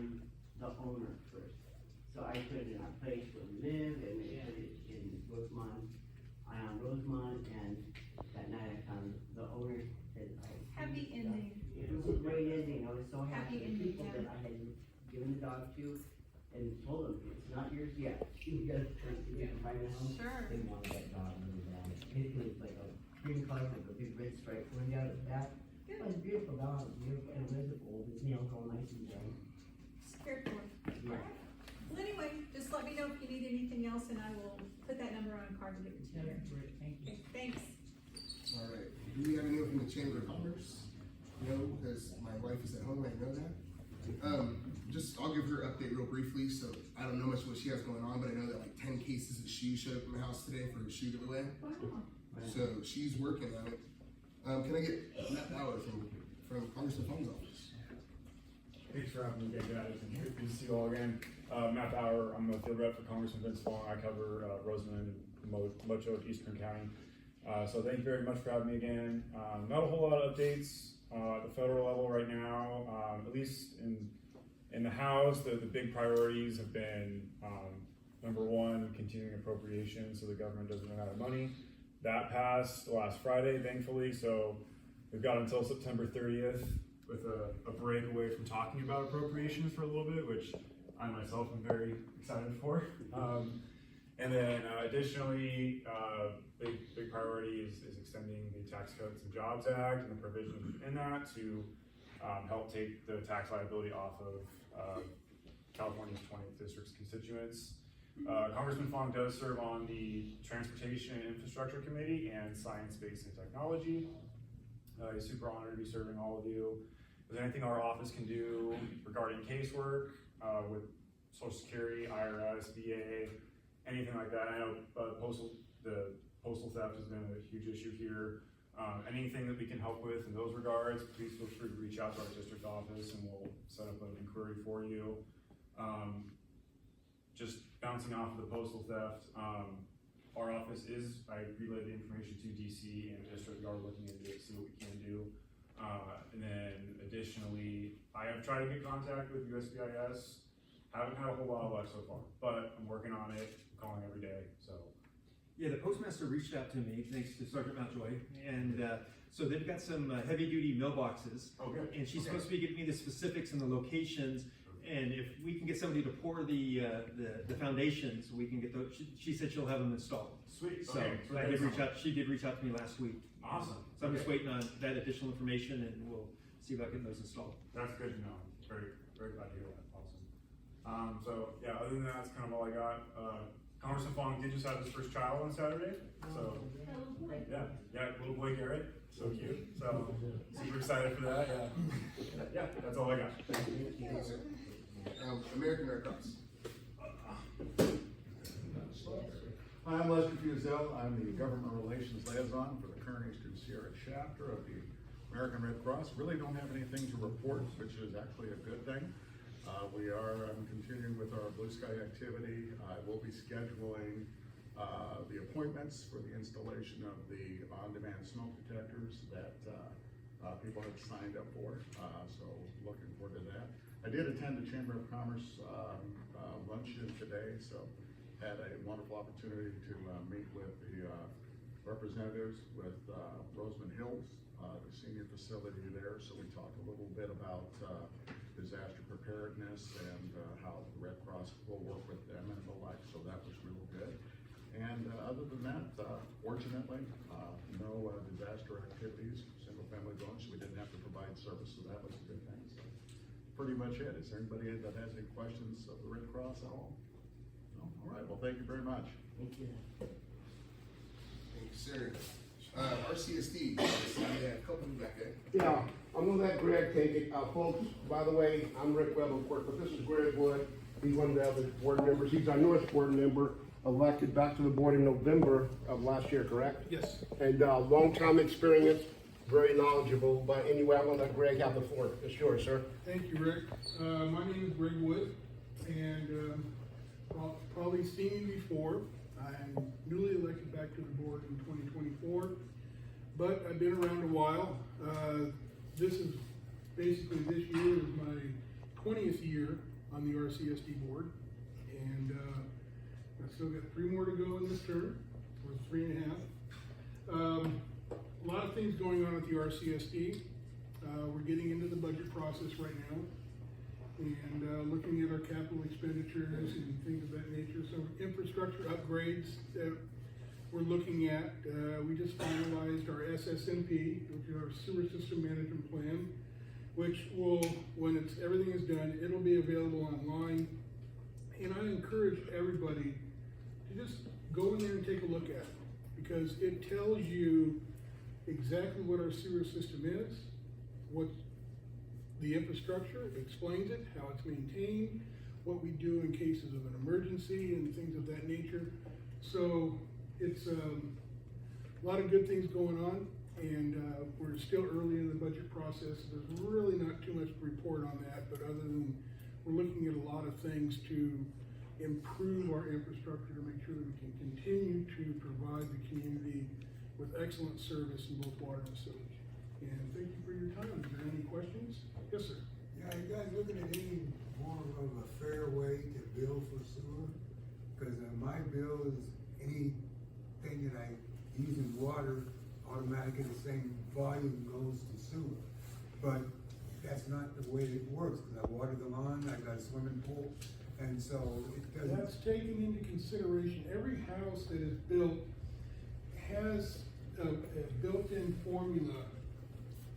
on the owner first. So I put it in our place where we live, and they put it in Rosemont, Rosemont, and that night I found the owner said, Happy ending. It was a great ending. I was so happy. Happy The ending, people yeah. that I had given the dog to, and told them, it's not yours yet. You gotta find a home. Sure. They wanted that dog really bad. It was like a green color with a big red stripe going down his back. It was a beautiful dog, beautiful, and it was old, his nails all nice and done. Scared for. Yeah. Alright. Well, anyway, just let me know if you need anything else, and I will put that number on a card and give it to you. Great, thank you. Okay, thanks. All right, do we have anyone from the Chamber of Commerce? No, because my wife is at home, I know that. I'll give her an update real briefly. So I don't know much what she has going on, but I know that like 10 cases of shoes showed up in my house today for a shoe giveaway. Wow. So she's working on it. Can I get Matt Bauer from Congressman Fong's office? Thanks for having me, guys, and good to see you all again. Matt Bauer, I'm a field rep for Congressman Vince Fong. I cover Rosamond, much of Eastern County. So thank you very much for having me again. Not a whole lot of updates at the federal level right now. At least in the House, the big priorities have been number one, continuing appropriations so the government doesn't run out of money. That passed last Friday, thankfully, so we've got until September 30th with a break away from talking about appropriations for a little bit, which I myself am very excited for. And then additionally, big priority is extending the Tax Cuts and Jobs Act and the provisions in that to help take the tax liability off of California's 20th District's constituents. Congressman Fong does serve on the Transportation and Infrastructure Committee and Science, Space, and Technology. He's super honored to be serving all of you. If there's anything our office can do regarding casework with Social Security, IRS, VA, anything like that. I know the postal theft has been a huge issue here. Anything that we can help with in those regards, please feel free to reach out to our district office and we'll set up an inquiry for you. Just bouncing off of the postal theft, our office I relayed the information to DC and the district. We are looking into it, see what we can do. And then additionally, I have tried to get contact with USCIS. Haven't had a whole lot of luck so far, but I'm working on it, calling every day, so. Yeah, the postmaster reached out to me, thanks to Sergeant Mountjoy, and so they've got some heavy-duty mailboxes. Oh, good. And she's supposed to be giving me the specifics and the locations, and if we can get somebody to pour the foundations, we can get those. She said she'll have them installed. Sweet. So Okay. I did reach out. She did reach out to me last week. Awesome. So I'm just waiting on that additional information, and we'll see about getting those installed. That's good to know. Very, very glad to hear that. Awesome. So yeah, other than that, that's kind of all I got. Congressman Fong did just have his first child on Saturday. So yeah, little boy Garrett. So cute. So super excited for that. Yeah, that's all I got. American Red Cross. Hi, I'm Lester Fusel. I'm the Government Relations Liaison for the current Eastern Sierra chapter of the American Red Cross. Really don't have anything to report, which is actually a good thing. We are continuing with our Blue Sky activity. I will be scheduling the appointments for the installation of the on-demand smoke detectors that people have signed up for. So looking forward to that. I did attend the Chamber of Commerce luncheon today, so had a wonderful opportunity to meet with the representatives with Rosamond Hills, the senior facility there. So we talked a little bit about disaster preparedness and how the Red Cross will work with them and the like. So that was real good. And other than that, fortunately, no disaster activities, single family dwellings, so we didn't have to provide service, so that was a good thing. So pretty much it. Is there anybody that has any questions of the Red Cross at all? No? All right, well, thank you very much. Thank you. Thank you, sir. RCSD, we have a couple back there. Yeah, I'm gonna let Greg take it. Folks, by the way, I'm Rick Webb, of course, but this is Greg Wood. He's one of the other board members. He's our newest board member, elected back to the board in November of last year, correct? Yes. And long-time experience, very knowledgeable. But anyway, I'm gonna let Greg have the floor. It's yours, sir. Thank you, Rick. My name is Greg Wood, and probably seen me before. I'm newly elected back to the board in 2024, but I've been around a while. This is basically, this year is my 20th year on the RCSD board. And, I've still got 3 more to go in this term, or 3.5. A lot of things going on at the RCSD. We're getting into the budget process right now, and looking at our capital expenditures and things of that nature. So infrastructure upgrades that we're looking at. We just finalized our SSMP, which is our sewer system management plan, which will, when everything is done, it'll be available online. And I encourage everybody to just go in there and take a look at it, because it tells you exactly what our sewer system is, what the infrastructure, it explains it, how it's maintained, what we do in cases of an emergency and things of that nature. So it's a lot of good things going on, and we're still early in the budget process. There's really not too much to report on that, but other than we're looking at a lot of things to improve our infrastructure to make sure that we can continue to provide the community with excellent service in both water and sewage. And thank you for your time. Is there any questions? Yes, sir. Yeah, you guys looking at any more of a fair way to bill for sewer? Cause my bill is anything that I use in water, automatically the same volume goes to sewer. But that's not the way it works, cause I water the lawn, I got a swimming pool, and so it doesn't. That's taken into consideration. Every house that is built has a built-in formula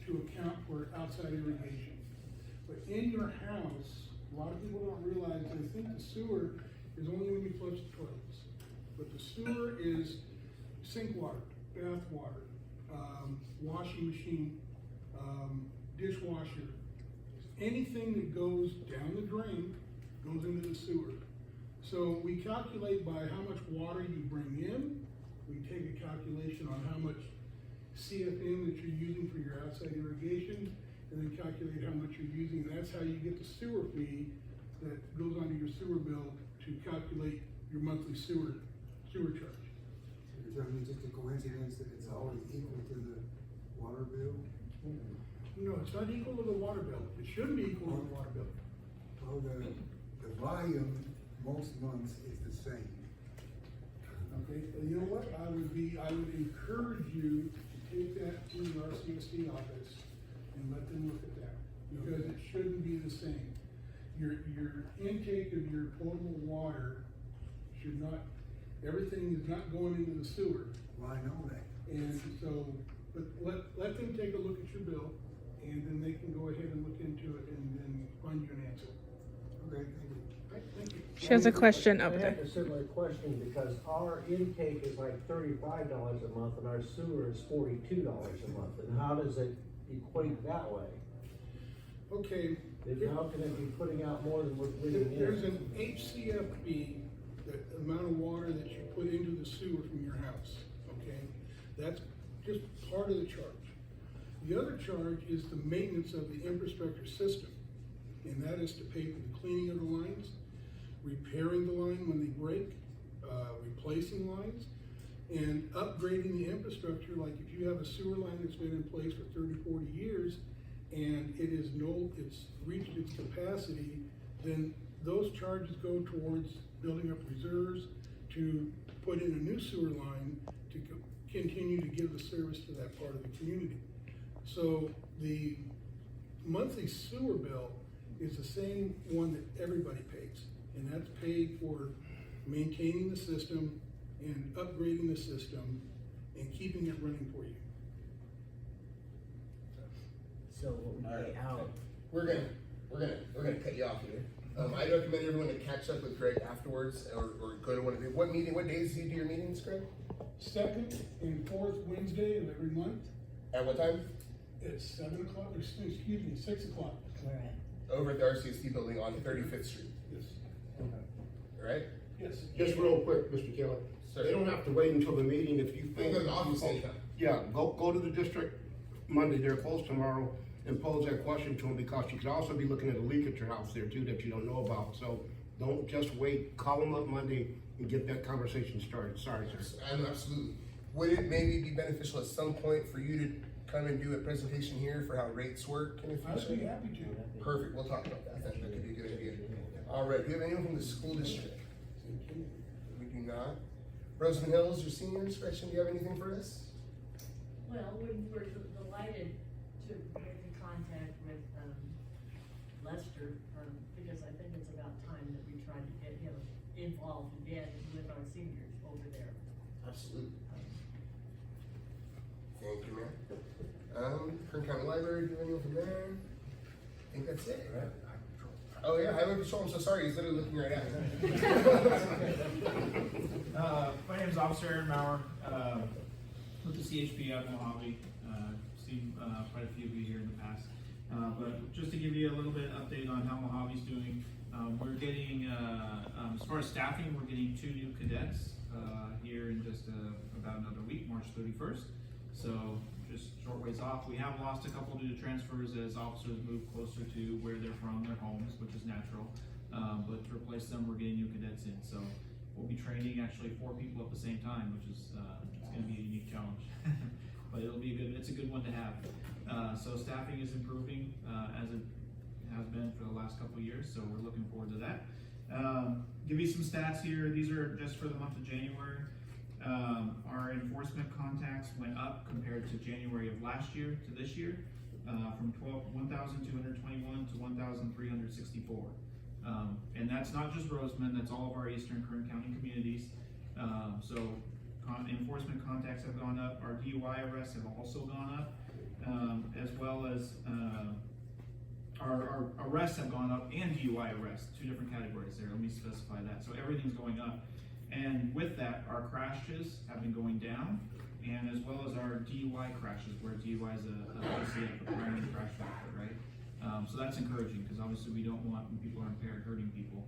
to account for outside irrigation. But in your house, a lot of people don't realize, they think the sewer is only when you flush the toilets. But the sewer is sink water, bath water, washing machine, dishwasher. Anything that goes down the drain goes into the sewer. So we calculate by how much water you bring in. We take a calculation on how much CFM that you're using for your outside irrigation, and then calculate how much you're using. And that's how you get the sewer fee that goes onto your sewer bill to calculate your monthly sewer charge. You're telling me just a coincidence that it's always equal to the water bill? No, it's not equal to the water bill. It shouldn't be equal to the water bill. Well, the volume most months is the same. Okay, and you know what? I would encourage you to take that to the RCSD office and let them look at that, because it shouldn't be the same. Your intake of your potable water should not, everything is not going into the sewer. Well, I know that. And so, but let them take a look at your bill, and then they can go ahead and look into it and then find you an answer. Okay, thank you. Okay, thank you. She has a question I over there. have a similar question, because our intake is like $35 a month and our sewer is $42 a month, and how does it equate that way? Okay. How can it be putting out more than we're putting in? There's an HCFB, the amount of water that you put into the sewer from your house, okay? That's just part of the charge. The other charge is the maintenance of the infrastructure system, and that is to pay for the cleaning of the lines, repairing the line when they break, replacing lines, and upgrading the infrastructure. Like if you have a sewer line that's been in place for 30, 40 years, and it's reached its capacity, then those charges go towards building up reserves to put in a new sewer line to continue to give the service to that part of the community. So the monthly sewer bill is the same one that everybody pays, and that's paid for maintaining the system and upgrading the system and keeping it running for you. So what we pay out, We're gonna cut you off here. I recommend everyone to catch up with Greg afterwards, or go to what days do you do your meetings, Greg? Second and fourth Wednesday of every month At what time? at 7 o'clock, or excuse me, 6 o'clock. we're at, Over at the RCSD building on 35th Street, Yes. right? Yes. Just real quick, Mr. Kelly, Sir. they don't have to wait until the meeting if you You think. can go to the office anytime. Yeah, go to the district Monday, they're closed tomorrow, and pose that question to them, because you could also be looking at a leak at your house there too that you don't know about. So don't just wait, call them up Monday and get that conversation started. Sorry, sir. Absolutely. Would it maybe be beneficial at some point for you to come and do a presentation here for how rates work in the I'd be future? happy to. Perfect, we'll talk about that. That could be a good idea. All right, do you have anyone from the school district? We do not. Roseman Hills, your seniors, Gretchen, do you have anything for us? Well, we're delighted to make the contact with, Lester, because I think it's about time that we try to get him involved again with our seniors over there. Absolutely. Thank you, ma'am. Kern County Library, do you have anyone from there? I think that's it, right? Oh yeah, Highway Patrol, I'm so sorry, he's literally looking right at me. My name is Officer Aaron Maurer, with the CHP out in Mojave. Seen quite a few of you here in the past. But just to give you a little bit update on how Mojave's doing, we're getting, as far as staffing, we're getting 2 new cadets here in just about another week, March 31st. So just short ways off. We have lost a couple due to transfers as officers move closer to where they're from, their homes, which is natural. But to replace them, we're getting new cadets in. So we'll be training actually 4 people at the same time, which is it's going to be a unique challenge. But it'll be good. It's a good one to have. So staffing is improving as it has been for the last couple of years. So we're looking forward to that. Give you some stats here. These are just for the month of January. Our enforcement contacts went up compared to January of last year to this year, from 1,221 to 1,364. And that's not just Roseman, that's all of our Eastern Kern County communities. So enforcement contacts have gone up, our DUI arrests have also gone up, as well as our arrests have gone up and DUI arrests, 2 different categories there, let me specify that. So everything's going up. And with that, our crashes have been going down, and as well as our DUI crashes, where DUI is a primary crash factor, right? So that's encouraging, because obviously we don't want, when people are impaired, hurting people.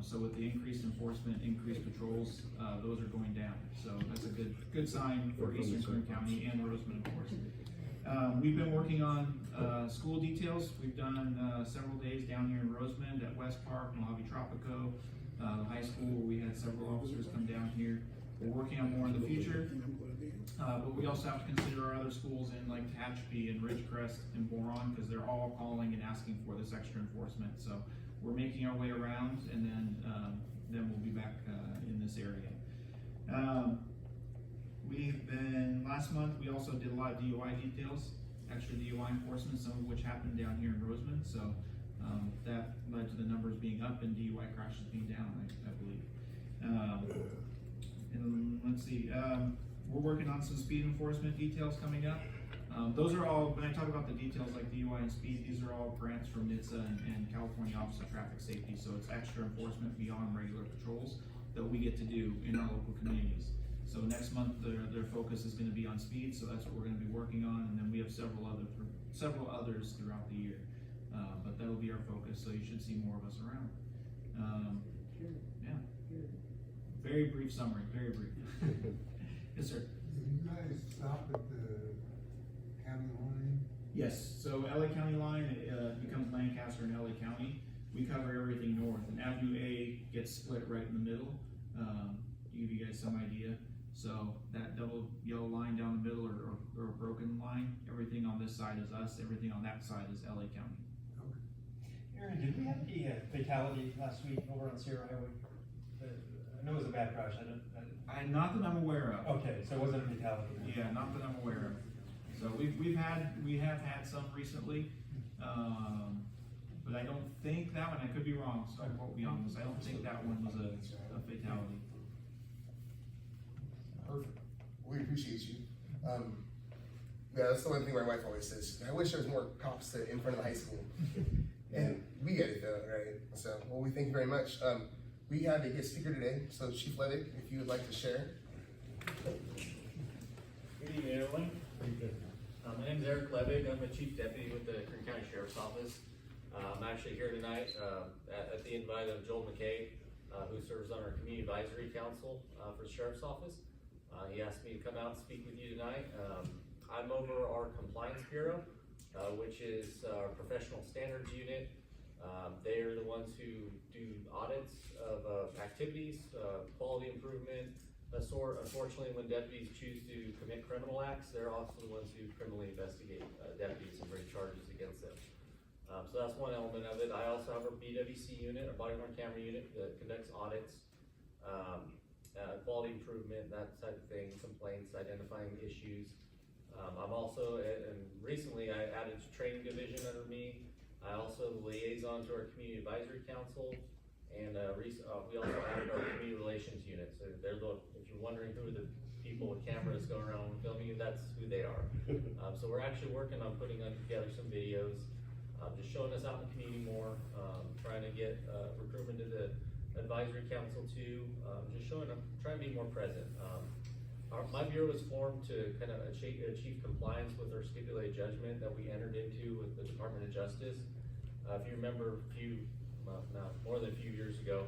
So with the increased enforcement, increased patrols, those are going down. So that's a good sign for Eastern Kern County and Roseman, of course. We've been working on school details. We've done several days down here in Roseman, at West Park, Mojave Tropico, the high school, where we had several officers come down here. We're working on more in the future, but we also have to consider our other schools in like Tehachapi and Ridgecrest and Boron, because they're all calling and asking for this extra enforcement. So we're making our way around, and then we'll be back in this area. Last month, we also did a lot of DUI details, extra DUI enforcement, some of which happened down here in Roseman. So that led to the numbers being up and DUI crashes being down, I believe. And let's see, we're working on some speed enforcement details coming up. Those are all, when I talk about the details like DUI and speed, these are all grants from NHTSA and California Office of Traffic Safety. So it's extra enforcement beyond regular patrols that we get to do in our local communities. So next month, their focus is going to be on speed, so that's what we're going to be working on, and then we have several others throughout the year. But that'll be our focus, so you should see more of us around. Yeah. Very brief summary, very brief. Yes, sir. Did you guys stop at the county line? Yes, so LA County line becomes Lancaster and LA County. We cover everything north, and Avenue A gets split right in the middle. To give you guys some idea. So that double yellow line down the middle, or a broken line, everything on this side is us, everything on that side is LA County. Aaron, did we have the fatality last week over on Sierra Highway? I know it was a bad crash. Not that I'm aware of. Okay, so it wasn't a fatality. Yeah, not that I'm aware of. So we have had some recently, but I don't think that one. I could be wrong, so I won't be on this. I don't think that one was a fatality. Perfect. We appreciate you. Yeah, that's the one thing my wife always says. I wish there was more cops in front of the high school. And we get it though, right? So, well, we thank you very much. We have a guest speaker today, so Chief Levig, if you would like to share. Good evening, everyone. My name is Erik Levig. I'm a Chief Deputy with the Kern County Sheriff's Office. I'm actually here tonight at the invite of Joel McKay, who serves on our Community Advisory Council for the Sheriff's Office. He asked me to come out and speak with you tonight. I'm over our Compliance Bureau, which is our professional standards unit. They are the ones who do audits of activities, quality improvement, that sort. Unfortunately, when deputies choose to commit criminal acts, they're also the ones who criminally investigate deputies and bring charges against them. So that's one element of it. I also have our BWC unit, our body worn camera unit that conducts audits, quality improvement, that type of thing, complaints, identifying issues. I'm also, and recently I added training division under me. I also liaison to our community advisory council, and we also added our community relations unit. So they're if you're wondering who are the people with cameras going around filming you, that's who they are. So we're actually working on putting together some videos, just showing us out in the community more, trying to get recruitment to the advisory council too, just trying to be more present. My bureau was formed to kind of achieve compliance with our stipulated judgment that we entered into with the Department of Justice. If you remember more than a few years ago,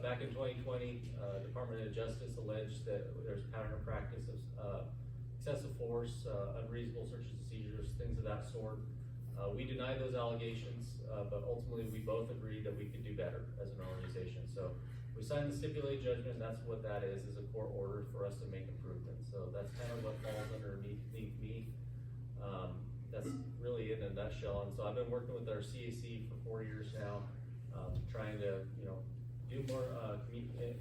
back in 2020, Department of Justice alleged that there's pattern or practice of excessive force, unreasonable searches and seizures, things of that sort. We denied those allegations, but ultimately we both agreed that we could do better as an organization. So we signed the stipulated judgment, and that's what that is a court order for us to make improvements. So that's kind of what falls underneath me. That's really in a nutshell. And so I've been working with our CAC for 4 years now, trying to, do more,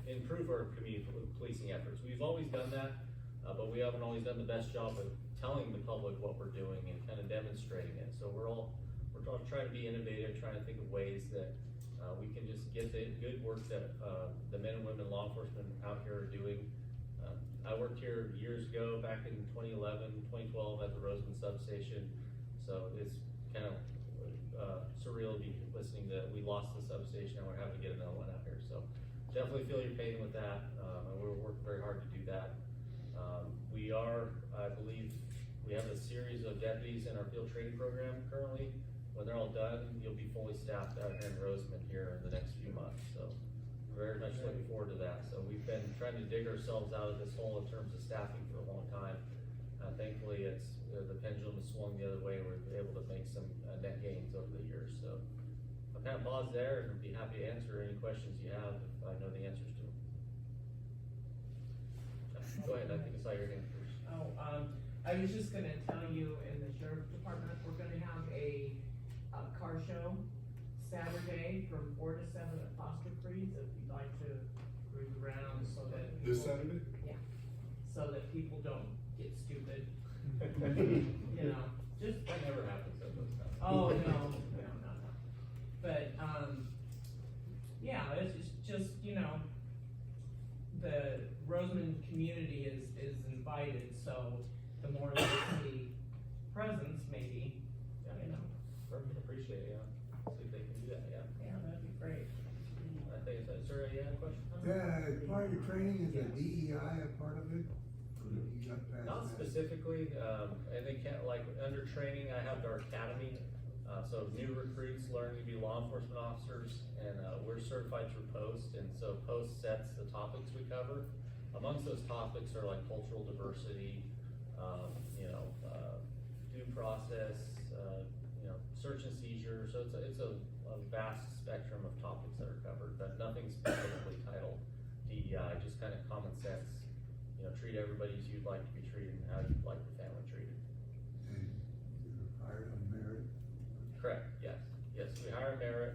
improve our community policing efforts. We've always done that, but we haven't always done the best job of telling the public what we're doing and kind of demonstrating it. So we're trying to be innovative, trying to think of ways that we can just get the good work that the men and women law enforcement out here are doing. I worked here years ago, back in 2011, 2012 at the Roseman substation. So it's kind of surreal to be listening that we lost the substation and we're having to get another one out here. So definitely feel your pain with that, and we're working very hard to do that. I believe, we have a series of deputies in our field training program currently. When they're all done, you'll be fully staffed out here in Roseman here in the next few months. So very much looking forward to that. So we've been trying to dig ourselves out of this hole in terms of staffing for a long time. Thankfully, the pendulum has swung the other way. We're able to make some net gains over the years. So I'll kind of pause there and be happy to answer any questions you have if I know the answers to them. Go ahead, I think I saw your hand first. I was just gonna tell you, in the sheriff's department, we're gonna have a car show Saturday from 4 to 7 at Foster Creek, if you'd like to cruise around so that. This Saturday? Yeah, so that people don't get stupid, just. That never happens at those times. Oh, no. But, yeah, it's just, the Roseman community is invited, so the more they see presence, maybe, Perfect, appreciate it, yeah. See if they can do that, yeah. Yeah, that'd be great. I think, sir, you had a question? Yeah, part of your training, is the DEI a part of it? Or you got past Not that? specifically, and they can't, like, under training, I have our academy, so new recruits learn to be law enforcement officers, and we're certified through POST, and so POST sets the topics we cover. Amongst those topics are like cultural diversity, due process, search and seizure, so it's a vast spectrum of topics that are covered, but nothing specifically titled DEI, just kind of common sense, treat everybody as you'd like to be treated and how you'd like your family treated. And you're hired on merit? Correct, yes, we hire merit.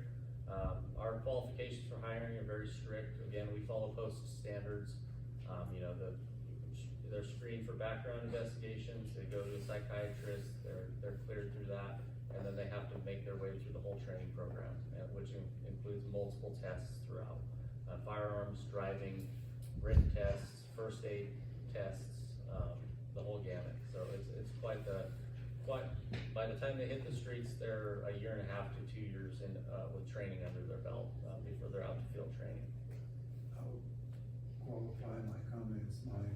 Our qualifications for hiring are very strict. Again, we follow POST standards. They're screened for background investigations, they go to a psychiatrist, they're cleared through that, and then they have to make their way through the whole training program, which includes multiple tests throughout. Firearms, driving, written tests, first aid tests, the whole gamut. So it's by the time they hit the streets, they're 1.5 to 2 years in with training under their belt before they're out to field training. I'll qualify my comments. My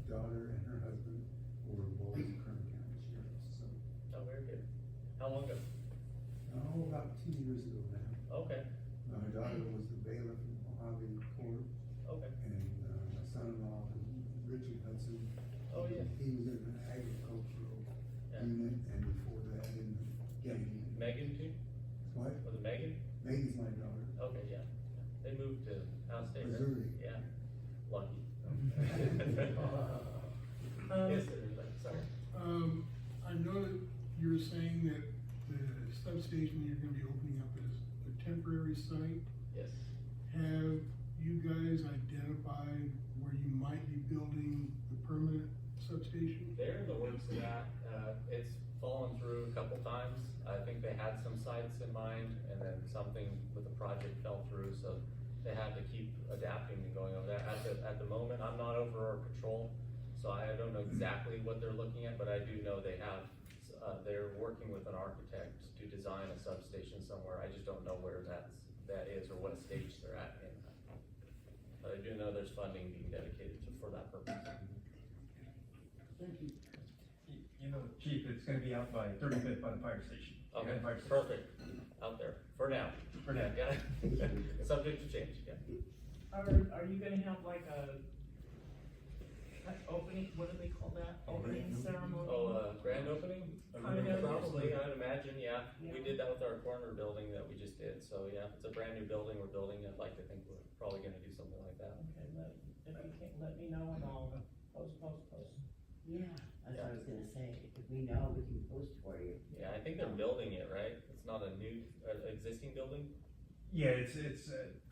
daughter and her husband were both Kern County sheriffs, so. Oh, very good. How long ago? Oh, about 2 years ago now. Okay. My daughter was the bailiff in Mojave Court, Okay. and my son-in-law, Richard Hudson. Oh, yeah. He was in an agricultural Yeah. unit, and before that in the gang unit. Megan too? What? Was it Megan? Megan's my daughter. Okay, yeah. They moved to out of state, right? Missouri. Yeah. Lucky. Um, Yes, sir. Sorry. I know that you were saying that the substation you're gonna be opening up as a temporary site. Yes. Have you guys identified where you might be building the permanent substation? They're in the works of that. It's fallen through a couple times. I think they had some sites in mind, and then something with the project fell through, so they had to keep adapting and going over that. At the moment, I'm not over our control, so I don't know exactly what they're looking at, but I do know they have, they're working with an architect to design a substation somewhere. I just don't know where that is or what stage they're at in that. But I do know there's funding being dedicated for that purpose. Thank you. You know, Chief, it's gonna be out by 35th by the fire station. Okay, Fire station. perfect. Out there, for now. For now. Yeah, subject to change, yeah. Are you gonna have like a opening, what do they call that, opening ceremony? Oh, grand opening? Kind of. Probably, I'd imagine, yeah. Yeah. We did that with our corner building that we just did, so yeah, it's a brand new building we're building. I'd like to think we're probably gonna do something like that. Okay, if you can't, let me know and I'll post. Yeah, that's what I was gonna say, if we know, we can post for you. Yeah, I think they're building it, right? It's not a new, existing building? Yeah, it's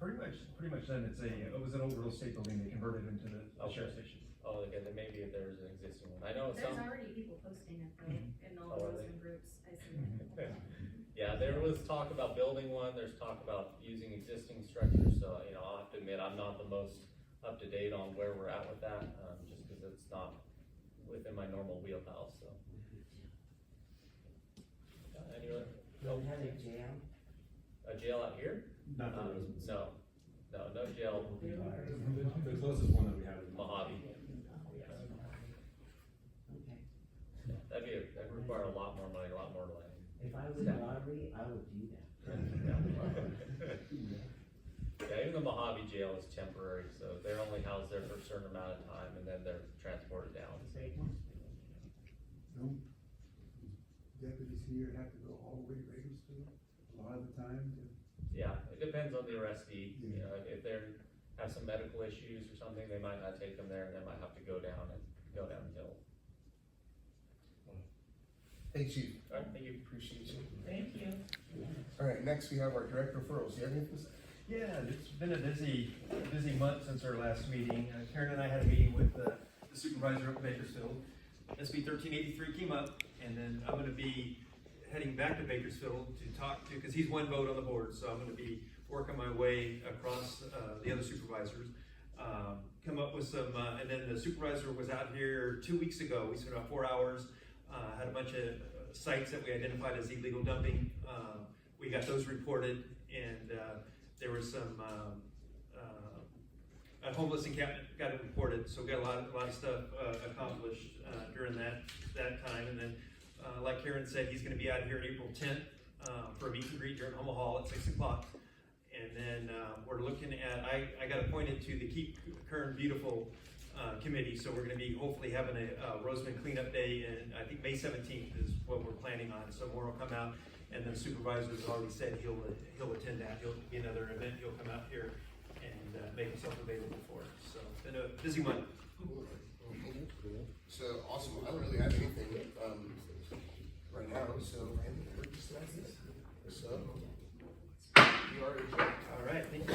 pretty much done. It was an old real estate building. They converted into the sheriff station. Oh, okay, then maybe if there's an existing one. I know There's some. already people posting it though, in all Oh, are those they? groups, I see it. Yeah, there was talk about building one, there's talk about using existing structures, so, you know, I'll have to admit, I'm not the most up to date on where we're at with that, just because it's not within my normal wheelhouse, so. Anyway, Don't have a jail? a jail out here? Not the No jail. The closest one that we have is Mojave. Okay. That'd require a lot more money, a lot more land. If I win the lottery, I would do that. Yeah, even the Mojave jail is temporary, so they're only housed there for a certain amount of time, and then they're transported down. Don't deputies here have to go all the way to Bakersfield a lot of the time to? Yeah, it depends on the arrestee, you know, if they're, have some medical issues or something, they might not take them there, and they might have to go down the hill. Hey, Chief. All right, thank you. Appreciate you. Thank you. All right, next we have our direct referrals. You have anything to say? Yeah, it's been a busy month since our last meeting. Karen and I had a meeting with the supervisor up in Bakersfield. SB 1383 came up, and then I'm gonna be heading back to Bakersfield to talk to, because he's one vote on the board, so I'm gonna be working my way across the other supervisors. Come up with some, and then the supervisor was out here 2 weeks ago. We spent about 4 hours, had a bunch of sites that we identified as illegal dumping. We got those reported, and there was some a homeless encampment got it reported, so we got a lot of stuff accomplished during that time. And then, like Karen said, he's going to be out here April 10th for a meet and greet here at Homa Hall at 6 o'clock. And then we're looking at, I got appointed to the Keep Kern Beautiful committee, so we're going to be hopefully having a Roseman cleanup day, and I think May 17th is what we're planning on. So more will come out, and the supervisor has already said he'll attend that. He'll be another event. He'll come out here and make himself available for it. So it's been a busy month. So awesome. I don't really have anything right now. So we're just like this. So we are adjourned. All right. Thank you.